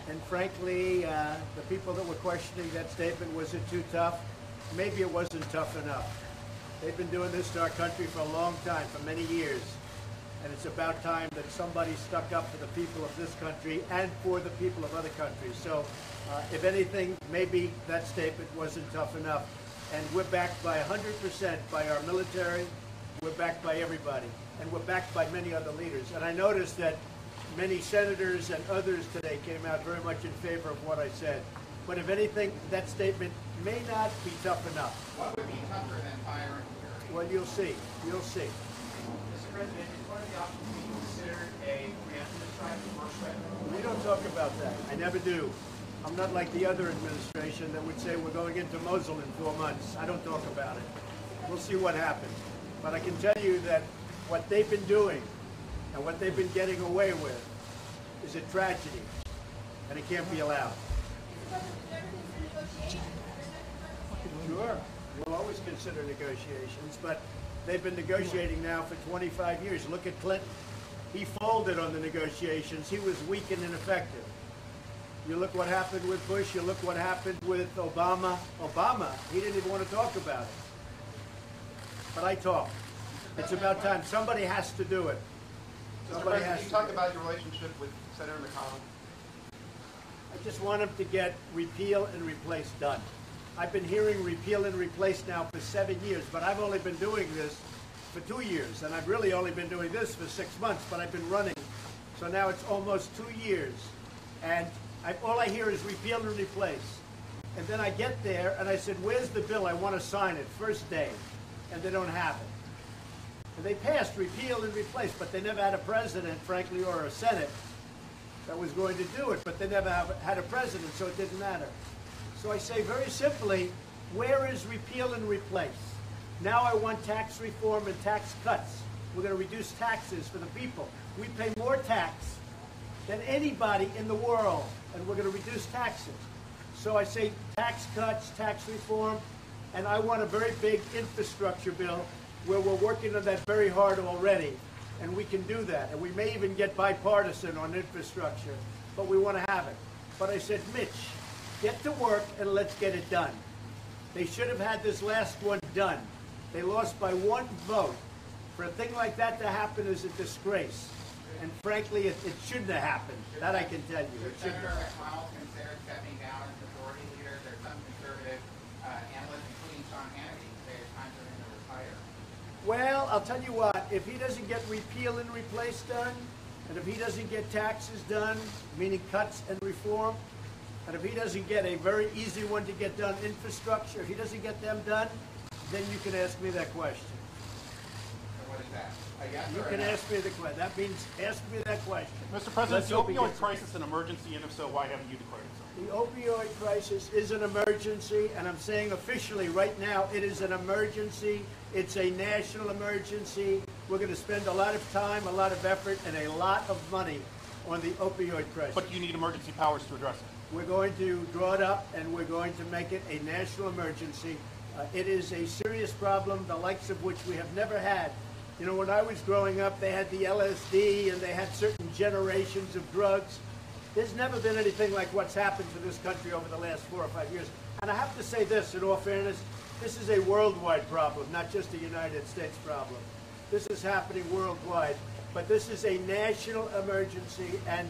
And frankly, the people that were questioning that statement, was it too tough? Maybe it wasn't tough enough. They've been doing this to our country for a long time, for many years. And it's about time that somebody stuck up for the people of this country and for the people of other countries. So, if anything, maybe that statement wasn't tough enough. And we're backed by 100% by our military. We're backed by everybody. And we're backed by many other leaders. And I noticed that many senators and others today came out very much in favor of what I said. But if anything, that statement may not be tough enough. What would be tougher than fire and security? Well, you'll see. You'll see. Mr. President, is one of the options being considered a preemptive strike or weapon? We don't talk about that. I never do. I'm not like the other administration that would say we're going into Mosul in 4 months. I don't talk about it. We'll see what happens. But I can tell you that what they've been doing and what they've been getting away with is a tragedy, and it can't be allowed. Sure, we'll always consider negotiations, but they've been negotiating now for 25 years. Look at Clinton. He folded on the negotiations. He was weak and ineffective. You look what happened with Bush. You look what happened with Obama. Obama, he didn't even want to talk about it. But I talk. It's about time. Somebody has to do it. Somebody has to. You talk about your relationship with Senator McConnell. I just want him to get repeal and replace done. I've been hearing repeal and replace now for 7 years, but I've only been doing this for 2 years, and I've really only been doing this for 6 months, but I've been running. So now it's almost 2 years, and all I hear is repeal and replace. And then I get there, and I said, where's the bill? I want to sign it, first day. And they don't have it. And they passed repeal and replace, but they never had a president, frankly, or a Senate that was going to do it, but they never had a president, so it didn't matter. So I say very simply, where is repeal and replace? Now I want tax reform and tax cuts. We're going to reduce taxes for the people. We pay more tax than anybody in the world, and we're going to reduce taxes. So I say tax cuts, tax reform, and I want a very big infrastructure bill where we're working on that very hard already, and we can do that. And we may even get bipartisan on infrastructure, but we want to have it. But I said, Mitch, get to work and let's get it done. They should have had this last one done. They lost by 1 vote. For a thing like that to happen is a disgrace. And frankly, it shouldn't have happened. That I can tell you. It shouldn't have. Senator McConnell considered stepping down as majority leader. There's some conservative analysts, including Sean Hannity, say it's time for him to retire. Well, I'll tell you what, if he doesn't get repeal and replace done, and if he doesn't get taxes done, meaning cuts and reform, and if he doesn't get a very easy one to get done, infrastructure, if he doesn't get them done, then you can ask me that question. So what is that? Yes You can ask me the question. That means ask me that question. Mr. President, is the Let's hope he opioid gets it. crisis an emergency, and if so, why haven't you declared it so? The opioid crisis is an emergency, and I'm saying officially right now it is an emergency. It's a national emergency. We're going to spend a lot of time, a lot of effort, and a lot of money on the opioid crisis. But you need emergency powers to address it. We're going to draw it up, and we're going to make it a national emergency. It is a serious problem, the likes of which we have never had. You know, when I was growing up, they had the LSD, and they had certain generations of drugs. There's never been anything like what's happened to this country over the last 4 or 5 years. And I have to say this, in all fairness, this is a worldwide problem, not just a United States problem. This is happening worldwide. But this is a national emergency, and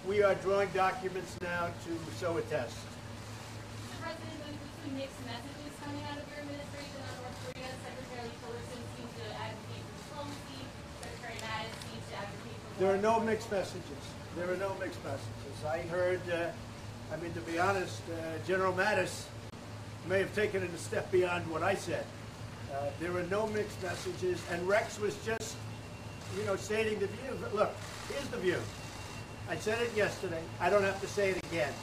we are drawing documents now to so attest. Mr. President, there's been some mixed messages coming out of your administration on North Korea. Secretary Tillerson seems to advocate for diplomacy. Secretary Mattis seems to advocate for... There are no mixed messages. There are no mixed messages. I heard, to be honest, General Mattis may have taken it a step beyond what I said. There are no mixed messages, and Rex was just, stating the view. Look, here's the view. I said it yesterday. I don't have to say it again.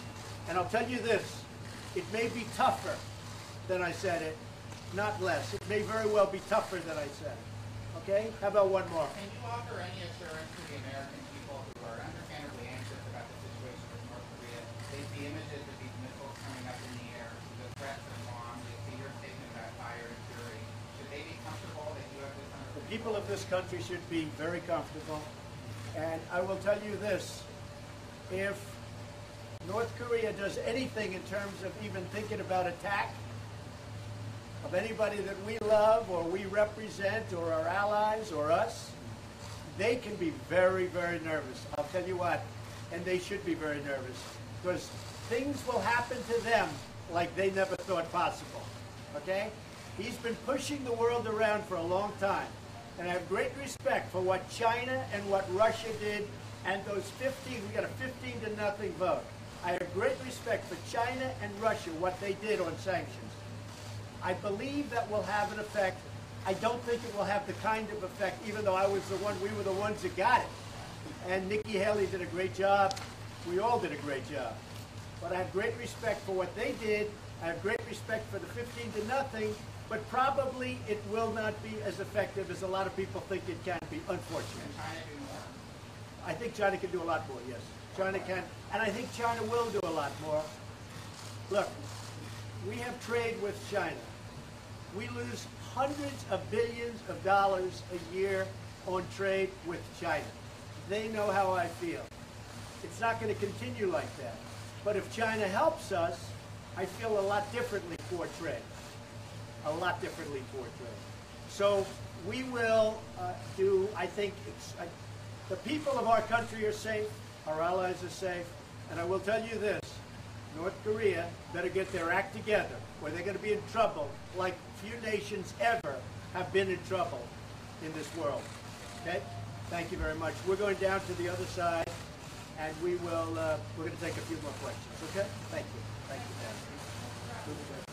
And I'll tell you this. It may be tougher than I said it, not less. It may very well be tougher than I said it. Okay? How about one more? Can you offer any assurance to the American people who are understandably anxious about the situation with North Korea? They see images of these missiles coming up in the air, the threats of bomb, they see your statement about fire and fury. Should they be comfortable that you have this under control? The people of this country should be very comfortable. And I will tell you this. If North Korea does anything in terms of even thinking about attack of anybody that we love or we represent or our allies or us, they can be very, very nervous. I'll tell you what, and they should be very nervous because things will happen to them like they never thought possible, okay? He's been pushing the world around for a long time, and I have great respect for what China and what Russia did and those 15, we got a 15-0 vote. I have great respect for China and Russia, what they did on sanctions. I believe that will have an effect. I don't think it will have the kind of effect, even though we were the ones that got it. And Nikki Haley did a great job. We all did a great job. But I have great respect for what they did. I have great respect for the 15-0, but probably it will not be as effective as a lot of people think it can be, unfortunately. Can China do more? I think China can do a lot more, yes. China can, and I think China will do a lot more. Look, we have trade with China. We lose hundreds of billions of dollars a year on trade with China. They know how I feel. It's not going to continue like that. But if China helps us, I feel a lot differently for trade. A lot differently for trade. So we will I think, the people of our country are safe, our allies are safe, and I will tell you this, North Korea better get their act together, or they're going to be in trouble like few nations ever have been in trouble in this world. Okay? Thank you very much. We're going down to the other side, and we're going to take a few more questions. Okay? Thank you. Thank you, Dan.